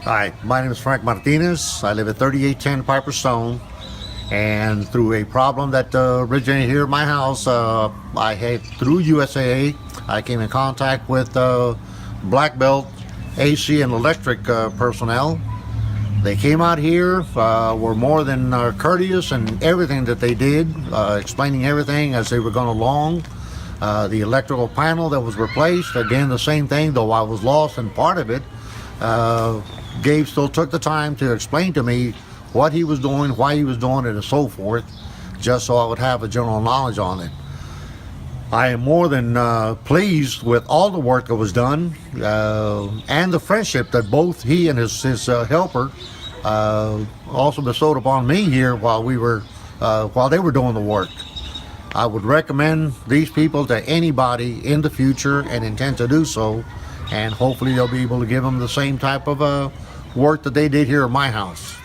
Hi, my name is Frank Martinez. I live at 3810 Piper Stone, and through a problem that originated here at my house, I had through USAA, I came in contact with Blackbelt AC and Electric personnel. They came out here, were more than courteous in everything that they did, explaining everything as they were going along. The electrical panel that was replaced, again the same thing, though I was lost in part of it. Gabe still took the time to explain to me what he was doing, why he was doing it, and so forth, just so I would have a general knowledge on it. I am more than pleased with all the work that was done and the friendship that both he and his helper also bestowed upon me here while they were doing the work. I would recommend these people to anybody in the future and intend to do so, and hopefully they'll be able to give them the same type of work that they did here at my house.